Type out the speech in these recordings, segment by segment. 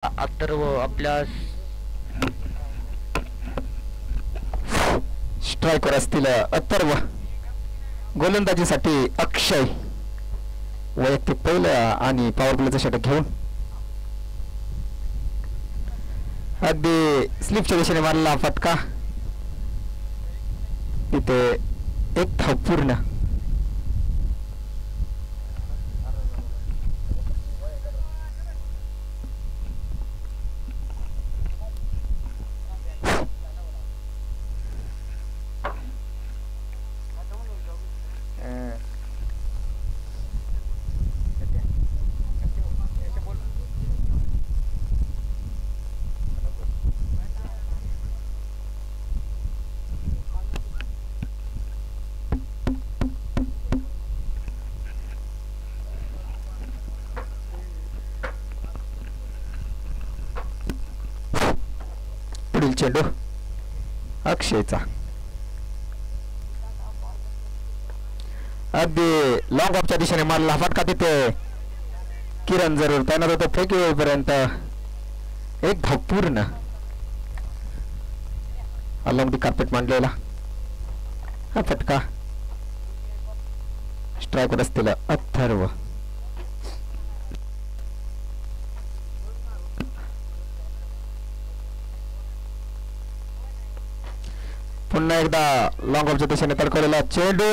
अथर्व आपल्या स्ट्रायकर असतील अथर्व. गोलंदाजीसाठी अक्षय वैयक्तिक पहिलं आणि पॉवर प्लेचं षटक घेऊन अगदी स्लिपच्या दिशेने मारलेला फटका. तिथे एक धाव पूर्ण. पुढील चेंडू अक्षयचा. अगदी लॉंग ऑफच्या दिशेने मारला फटका. तिथे किरण जरूर तैनात होतो. फेकी होईपर्यंत एक धाव पूर्ण. अलॉंग दी कार्पेट मांडलेला हा फटका. स्ट्रायकर असतील अथर्व. पुन्हा एकदा लॉंग ऑफच्या दिशेने तडकवलेला चेंडू.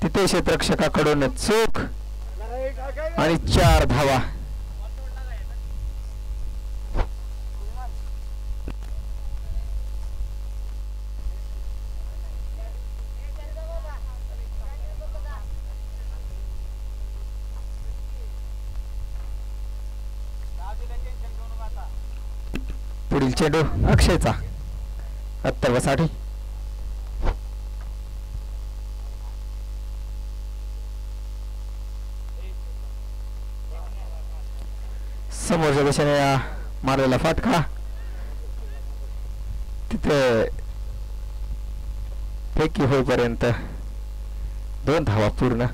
तिथे क्षेत्ररक्षकाकडून चूक आणि 4 धावा. पुढील चेंडू अक्षयचा अथर्वसाठी. समोरच्या दिशेने मारलेला फटका. तिथे फेकी होईपर्यंत 2 धावा पूर्ण.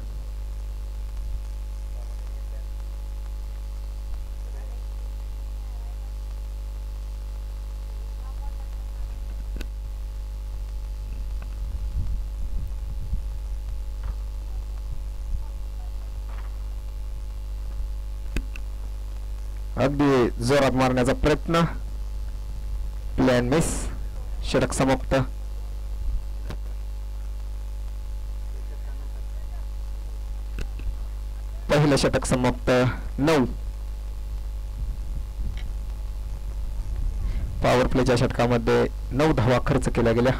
अगदी जोरात मारण्याचा प्रयत्न. Plan miss. षटक समाप्त. पहिलं षटक समाप्त. 9. पॉवर प्लेच्या षटकामध्ये 9 धावा खर्च केल्या गेल्या.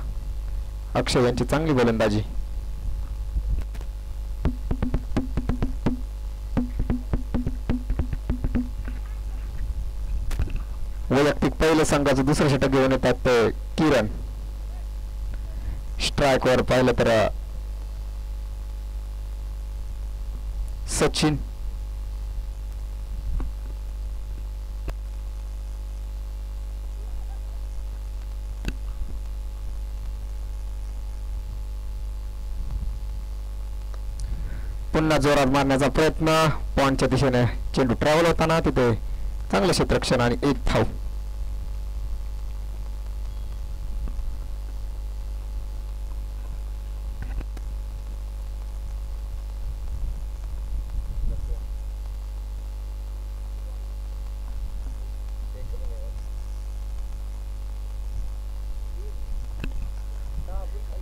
अक्षय यांची चांगली गोलंदाजी. वैयक्तिक पहिलं संघाचं दुसरं षटक घेऊन येतात किरण. स्ट्राईक वर पाहिलं तर सचिन. पुन्हा जोरात मारण्याचा प्रयत्न. पॉइंटच्या दिशेने चेंडू ट्रॅव्हल होताना तिथे चांगलं क्षेत्ररक्षण आणि 1 धाव.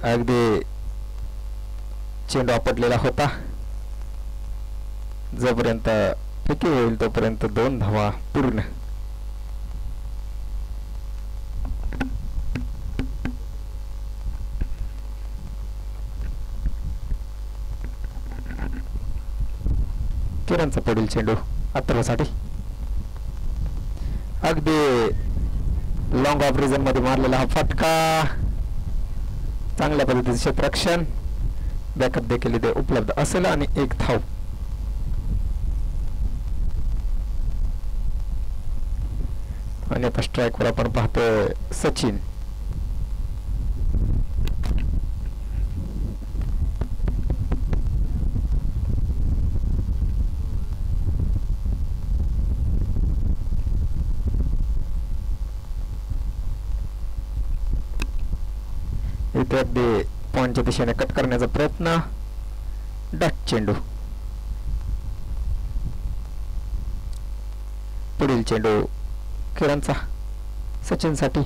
अगदी चेंडू आपटलेला होता. जोपर्यंत फेकी होईल तोपर्यंत 2 धावा पूर्ण. किरणचा पुढील चेंडू अथर्वसाठी. अगदी लॉंग ऑफ रिजन मध्ये मारलेला हा फटका. चांगल्या पद्धतीचे क्षेत्ररक्षण. बॅकअप देखील इथे उपलब्ध असेल आणि 1 धाव. आणि आता स्ट्राईक वर आपण पाहतोय सचिन. तिथे अगदी पॉइंटच्या दिशेने कट करण्याचा प्रयत्न. डॉट चेंडू. पुढील चेंडू किरणचा सचिनसाठी.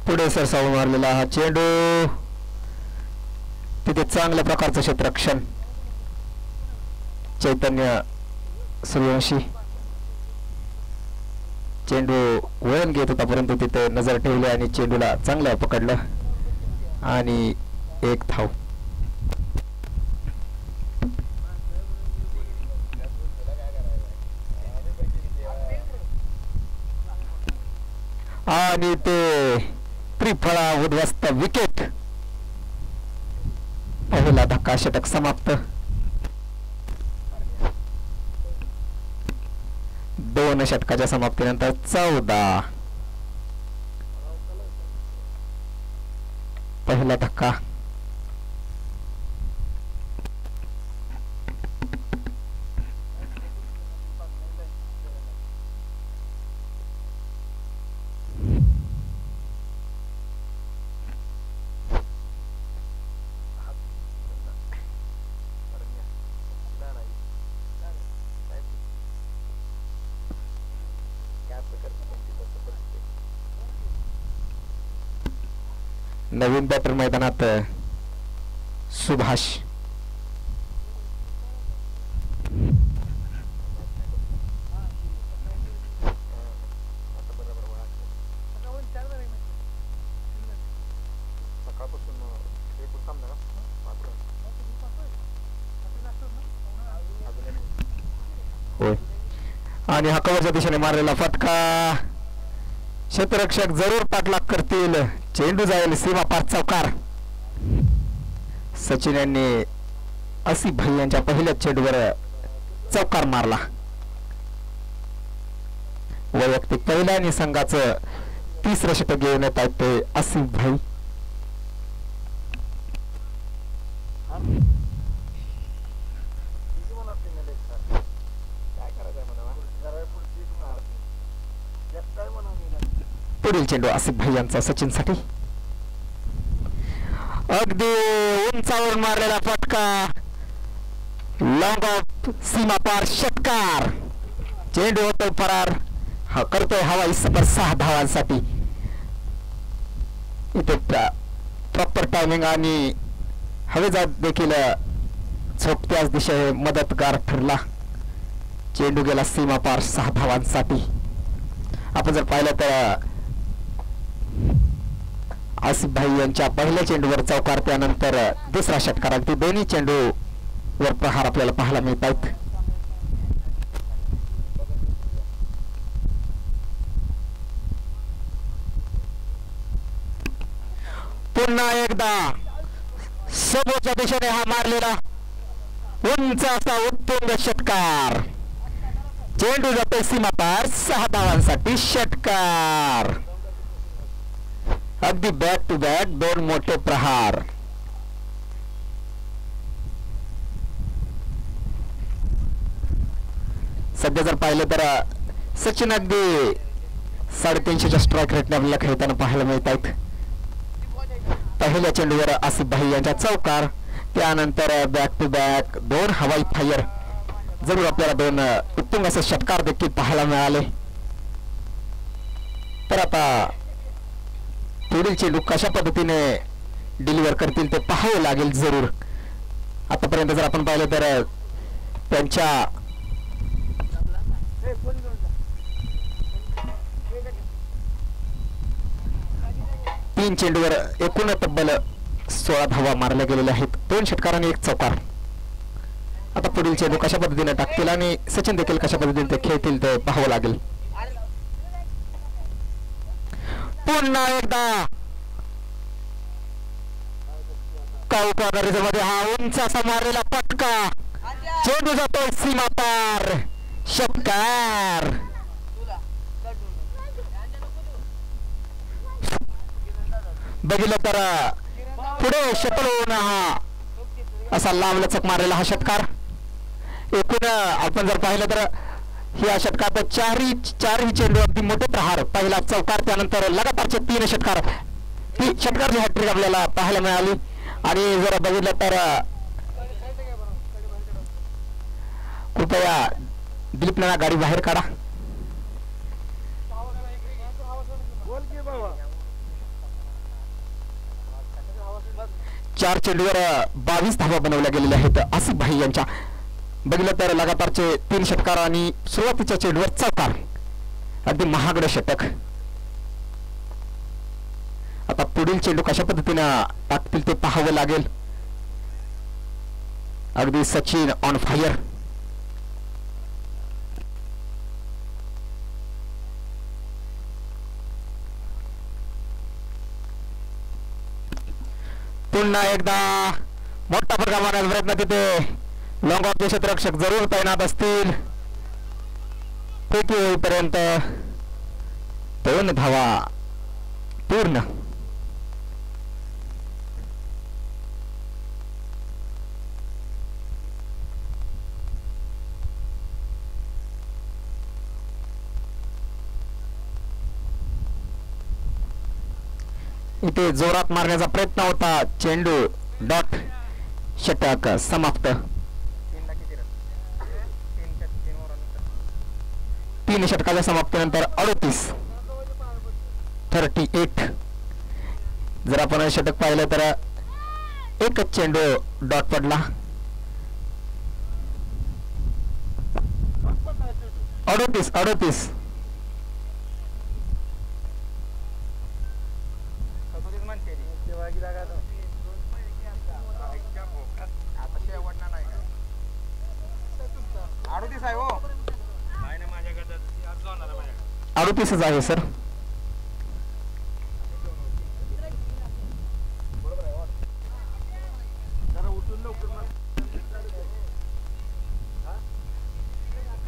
पुढे सरसावून मारलेला हा चेंडू. तिथे चांगल्या प्रकारचं क्षेत्ररक्षण चैतन्य सूर्यवंशी. चेंडू वळण घेत होता परंतु तिथे नजर ठेवली आणि चेंडूला चांगलं पकडलं आणि एक धाव. आणि ते त्रिफळा उद्ध्वस्त विकेट. पहिला धक्का षटक समाप्त. 2 षटकाच्या समाप्तीनंतर 14. पहिला धक्का. नवीन बॅटर मैदानात सुभाष. होय. आणि हा कव्हरच्या दिशेने मारलेला फटका. क्षेत्ररक्षक जरूर पाठलाग करतील. चेंडू जाईल सीमा पार चौकार. सचिन यांनी आसिफ भाई यांच्या पहिल्याच चेंडूवर चौकार मारला. वैयक्तिक पहिल्या आणि संघाचं 3रं षटक घेऊन येत आहेत ते आसिफ भाई. पुढील चेंडू आसिफ भाई यांचा सचिनसाठी. अगदी उंचावरून मारलेला फटका. लॉंग ऑफ सीमा पार षटकार. चेंडू होतोय फरार. हा करतोय हवाई सफर 6 धावांसाठी. इथे प्रॉपर टायमिंग आणि हवेचा देखील झोपत्याच दिशेने मदतगार ठरला. चेंडू गेला सीमा पार 6 धावांसाठी. आपण जर पाहिलं तर आसिफ भाई यांच्या पहिल्या चेंडूवर चौकार, त्यानंतर 2रा षटकार. अगदी दोन्ही चेंडूवर प्रहार आपल्याला पाहायला मिळत आहेत. पुन्हा एकदा समोरच्या दिशेने हा मारलेला उंच असा उत्तुंग षटकार. चेंडू जातोय सीमा पार 6 धावांसाठी. षटकार. अगदी बॅक टू बॅक 2 मोठे प्रहार. सध्या जर पाहिलं तर सचिन अगदी 350च्या स्ट्राईक रेटने आपल्याला खेळताना पाहायला मिळत आहेत. पहिल्या चेंडूवर आसिफ भाई यांच्या चौकार, त्यानंतर बॅक टू बॅक 2 हवाई फायर. जरूर आपल्याला 2 उत्तुंग असे षटकार देखील पाहायला मिळाले. तर आता पुढील चेंडू कशा पद्धतीने डिलिव्हर करतील ते पाहावे लागेल जरूर. आतापर्यंत जर आपण पाहिलं तर त्यांच्या तीन चेंडूवर एकूण तब्बल 16 धावा मारल्या गेलेल्या आहेत. 2 षटकार आणि 1 चौकार. आता पुढील चेंडू कशा पद्धतीने टाकतील आणि सचिन देखील कशा पद्धतीने ते खेळतील ते पाहावं लागेल. पुन्हा एकदा मध्ये हा उंच असा मारलेला फटका. चेंडू जातो सीमा पार. षटकार. बघितलं तर पुढे शटल होऊन हा असा लांब लचक मारलेला हा षटकार. एकूण आपण जर पाहिलं तर या षटकात चारही चेंडू अगदी मोठे प्रहार, पहिला चौकार, त्यानंतर लगातारचे 3 षटकार, ती षटकारची हॅट्रिक आपल्याला पाहायला मिळाली. आणि जर बघितलं तर कृपया दिलीप नाना गाडी बाहेर काढा. चार चेंडूवर 22 धावा बनवल्या गेलेल्या आहेत आसिफ भाई यांच्या. बघितलं तर लगातारचे 3 षटकार आणि सुरुवातीच्या चेंडूवर चौकार, अगदी महागडं षटक. आता पुढील चेंडू कशा पद्धतीनं टाकतील ते पाहावं लागेल. अगदी सचिन ऑन फायर. पुन्हा एकदा मोठा फटका मारण्याचा प्रयत्न, तिथे लॉंग ऑफचे क्षेत्ररक्षक जरूर तैनात असतील. फेकी होईपर्यंत 2 धावा पूर्ण. इथे जोरात मारण्याचा प्रयत्न होता, चेंडू डॉट, षटक समाप्त. 3 षटकाच्या समाप्तीनंतर 38. जर आपण षटक पाहिलं तर एकच चेंडू डॉट पडला. 38. अडतीसच आहे सर.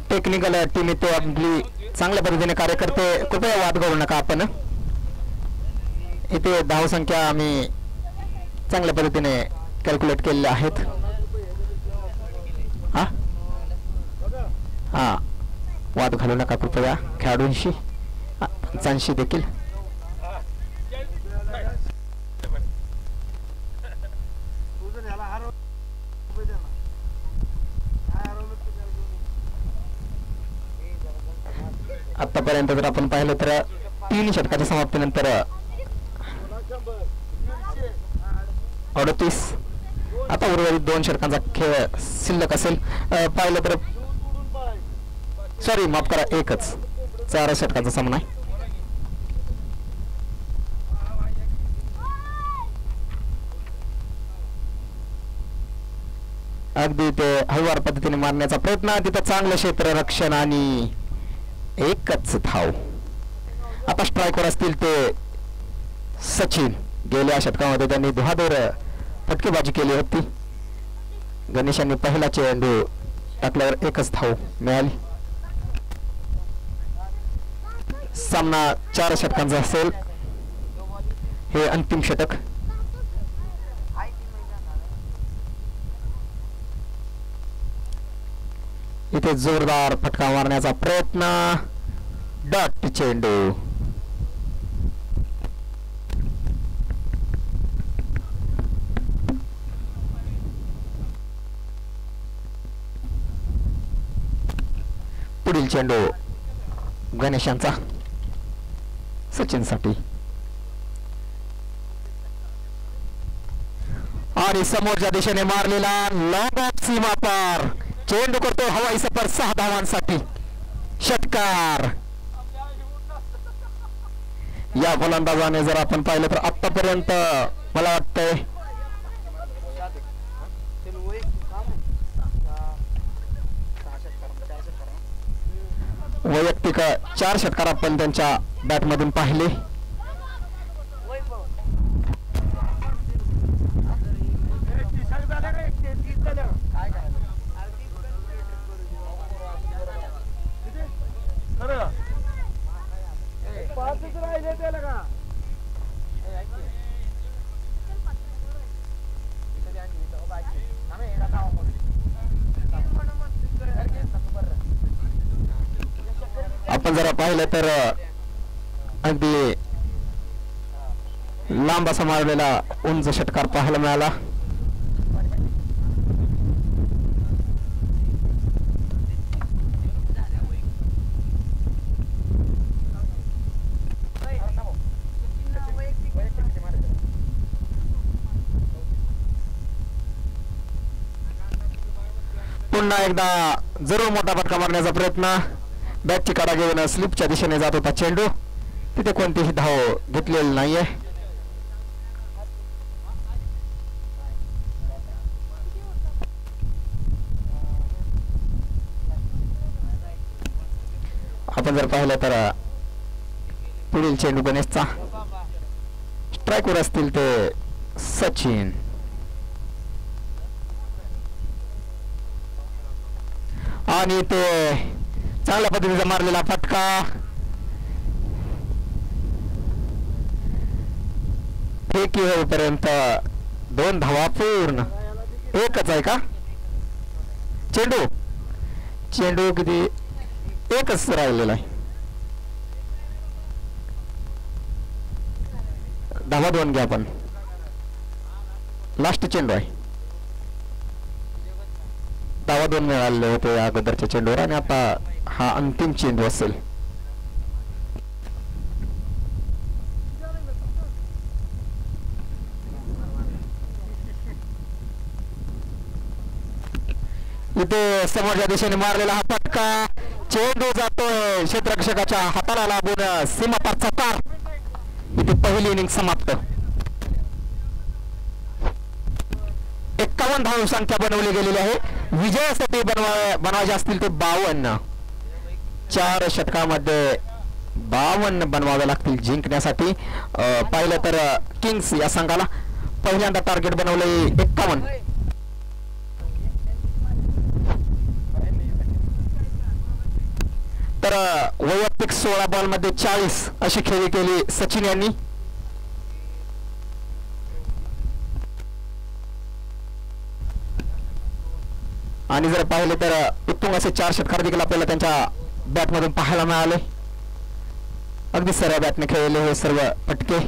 टेक्निकल टीम इथे आपली चांगल्या पद्धतीने कार्य करते. कृपया वाद घालू नका. आपण इथे धावसंख्या आम्ही चांगल्या पद्धतीने कॅल्क्युलेट केलेल्या आहेत. हा वाद घालू नका कृपया खेळाडूंशी, पंचांशी देखील. आतापर्यंत जर आपण पाहिलं तर 3 षटकाच्या समाप्तीनंतर 38. आता उर्वरित 2 षटकांचा खेळ शिल्लक असेल. पाहिलं तर सॉरी माफ करा, एकच 4 षटकाचा सामना आहे. अगदी ते हळूवार पद्धतीने मारण्याचा प्रयत्न, तिथं चांगलं क्षेत्ररक्षण आणि एकच धाव. आता स्ट्रायकर असतील ते सचिन. गेल्या षटकामध्ये त्यांनी धुवाधार फटकेबाजी केली होती. गणेशांनी पहिला चेंडू टाकल्यावर एकच धाव मिळाली. सामना 4 षटकांचा असेल. हे अंतिम षटक. इथे जोरदार फटका मारण्याचा प्रयत्न, डॉट चेंडू. पुढील चेंडू गणेशांचा सचिनसाठी. आणि समोरच्या दिशेने मारलेला लॉंग ऑफ सीमा पार, चेंडू करतो हवाई सफर 6 धावांसाठी. षटकार. या फलंदाजाने जर आपण पाहिलं तर आतापर्यंत मला वाटतंय वैयक्तिक 4 षटकार आपण त्यांच्या बॅटमधून पाहिले. आपण जरा पाहिलं तर अगदी लांब असा मारलेला उंच षटकार पाहायला मिळाला. पुन्हा एकदा जरूर मोठा फटका मारण्याचा प्रयत्न. बॅटची काढा घेऊन स्लिपच्या दिशेने जात होता चेंडू. तिथे कोणतीही धाव घेतलेली नाहीये. आपण जर पाहिलं तर पुढील चेंडू गणेशचा. स्ट्राईकवर असतील ते सचिन. आणि ते चांगल्या पद्धतीचा मारलेला फटका. फेकी होईपर्यंत 2 धावा पूर्ण. एकच आहे का चेंडू? चेंडू किती? एकच राहिलेला आहे. धावा 2 घ्या आपण. लास्ट चेंडू आहे. धावा 2 मिळालेले होते अगोदरच्या चेंडूवर आणि आता हा अंतिम चेंडू असेल. इथे समोरच्या दिशेने मारलेला हा फटका. चेंडू जातोय क्षेत्ररक्षकाच्या हाताला लागून सीमापार चौकार. इथे पहिली इनिंग समाप्त. 51 धाव संख्या बनवली गेलेली आहे. विजयासाठी बनवायचे असतील ते 52. 4 षटकामध्ये 52 बनवावे लागतील जिंकण्यासाठी. पाहिलं तर किंग्स या संघाला पहिल्यांदा टार्गेट बनवले 51. तर वैयक्तिक 16 बॉल मध्ये 40 अशी खेळी केली सचिन यांनी. आणि जर पाहिले तर उत्तुंग असे 4 षटकार देखील आपल्याला त्यांच्या बॅटमधून पाहायला मिळाले. अगदी सरळ बॅटने खेळलेले हे सर्व फटके.